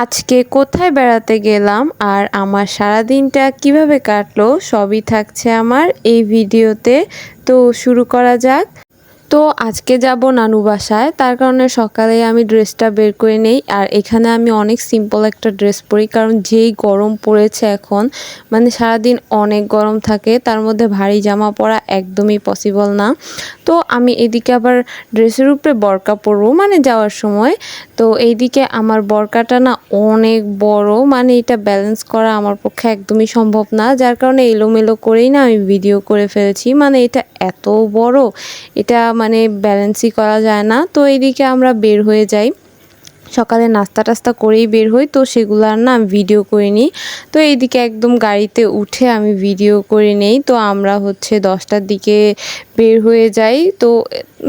আজকে কোথায় বেড়াতে গেলাম আর আমার সারাদিনটা কিভাবে কাটলো সবই থাকছে আমার এই ভিডিওতে। তো শুরু করা যাক। তো আজকে যাব নানু বাসায়, তার কারণে সকালে আমি ড্রেসটা বের করে নেই। আর এখানে আমি অনেক সিম্পল একটা ড্রেস পরি, কারণ যেই গরম পড়েছে এখন, মানে সারাদিন অনেক গরম থাকে, তার মধ্যে ভারী জামা পরা একদমই পসিবল না। তো আমি এদিকে আবার ড্রেসের উপরে বরকা পরবো মানে যাওয়ার সময়। তো এইদিকে আমার বরকাটা না অনেক বড়, মানে এটা ব্যালেন্স করা আমার পক্ষে একদমই সম্ভব না, যার কারণে এলোমেলো করেই না আমি ভিডিও করে ফেলেছি। মানে এটা এত বড়, এটা মানে ব্যালেন্সই করা যায় না। তো এইদিকে আমরা বের হয়ে যাই, সকালে নাস্তা টাস্তা করেই বের হই, তো সেগুলো আর না আমি ভিডিও করে নিই। তো এইদিকে একদম গাড়িতে উঠে আমি ভিডিও করে নেই। তো আমরা হচ্ছে 10টার দিকে বের হয়ে যাই। তো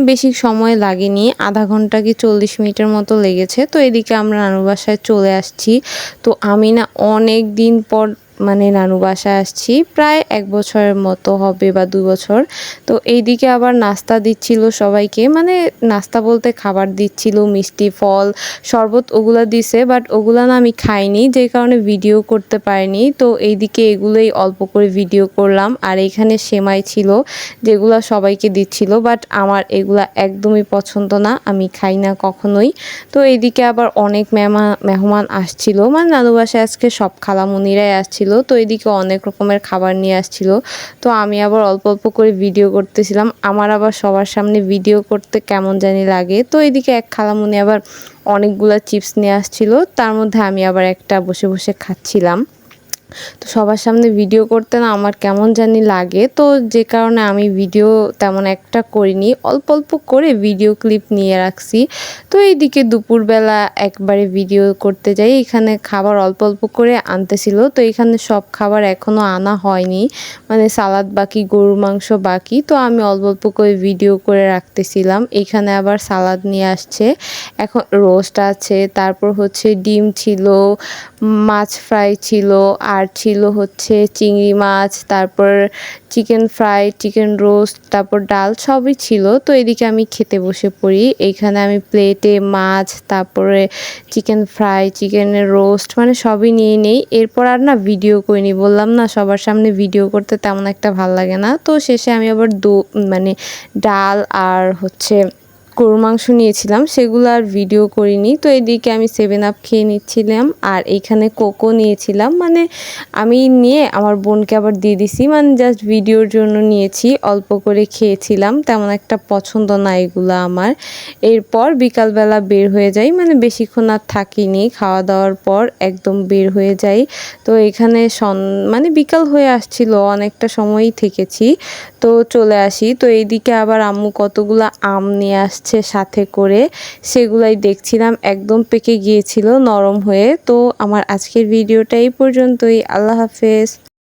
বেশি সময় লাগেনি, আধা ঘন্টা কি 40 মিনিটের মতো লেগেছে। তো এদিকে আমরা নানু বাসায় চলে আসছি। তো আমি না অনেক দিন পর মানে নানু বাসায় আসছি, প্রায় 1 বছরের মতো হবে বা 2 বছর। তো এইদিকে আবার নাস্তা দিচ্ছিল সবাইকে, মানে নাস্তা বলতে খাবার দিচ্ছিল, মিষ্টি, ফল, শরবত ওগুলা দিছে, বাট ওগুলা না আমি খাইনি, যে কারণে ভিডিও করতে পারিনি। তো এইদিকে এগুলোই অল্প করে ভিডিও করলাম। আর এখানে সেমাই ছিল যেগুলা সবাইকে দিচ্ছিল, বাট আমার এগুলা একদমই পছন্দ না, আমি খাই না কখনোই। তো এইদিকে আবার অনেক মেহমান আসছিল, মানে নানু বাসায় আজকে সব খালামুনিরাই আসছিল। তো এইদিকে অনেক রকমের খাবার নিয়ে আসছিল। তো আমি আবার অল্প অল্প করে ভিডিও করতেছিলাম, আমার আবার সবার সামনে ভিডিও করতে কেমন জানি লাগে। তো এইদিকে এক খালামুনি আবার অনেকগুলা চিপস নিয়ে আসছিল, তার মধ্যে আমি আবার একটা বসে বসে খাচ্ছিলাম। তো সবার সামনে ভিডিও করতে না আমার কেমন জানি লাগে, তো যে কারণে আমি ভিডিও তেমন একটা করিনি, অল্প অল্প করে ভিডিও ক্লিপ নিয়ে রাখছি। তো এইদিকে দুপুরবেলা একবারে ভিডিও করতে যাই, এখানে খাবার অল্প অল্প করে আনতেছিল। তো এখানে সব খাবার এখনও আনা হয়নি, মানে সালাদ বাকি, গরুর মাংস বাকি। তো আমি অল্প অল্প করে ভিডিও করে রাখতেছিলাম। এখানে আবার সালাদ নিয়ে আসছে, এখন রোস্ট আছে, তারপর হচ্ছে ডিম ছিল, মাছ ফ্রাই ছিল, আর ছিল হচ্ছে চিংড়ি মাছ, তারপর চিকেন ফ্রাই, চিকেন রোস্ট, তারপর ডাল, সবই ছিল। তো এদিকে আমি খেতে বসে পড়ি। এইখানে আমি প্লেটে মাছ, তারপরে চিকেন ফ্রাই, চিকেনের রোস্ট, মানে সবই নিয়ে নেই। এরপর আর না ভিডিও করিনি, বললাম না সবার সামনে ভিডিও করতে তেমন একটা ভাল লাগে না। তো শেষে আমি আবার মানে ডাল আর হচ্ছে গরুর মাংস নিয়েছিলাম, সেগুলো আর ভিডিও করিনি। তো এদিকে আমি 7 আপ খেয়ে নিচ্ছিলাম, আর এইখানে কোকো নিয়েছিলাম, মানে আমি নিয়ে আমার বোনকে আবার দিয়ে দিছি, মানে জাস্ট ভিডিওর জন্য নিয়েছি, অল্প করে খেয়েছিলাম, তেমন একটা পছন্দ না এগুলো আমার। এরপর বিকালবেলা বের হয়ে যাই, মানে বেশিক্ষণ আর থাকিনি, খাওয়া দাওয়ার পর একদম বের হয়ে যাই। তো এখানে মানে বিকাল হয়ে আসছিল, অনেকটা সময়ই থেকেছি, তো চলে আসি। তো এইদিকে আবার আম্মু কতগুলো আম নিয়ে আসছে সাথে করে, সেগুলাই দেখছিলাম, একদম পেকে গিয়েছিল নরম হয়ে। তো আমার আজকের ভিডিওটা এই পর্যন্তই। আল্লাহ হাফেজ।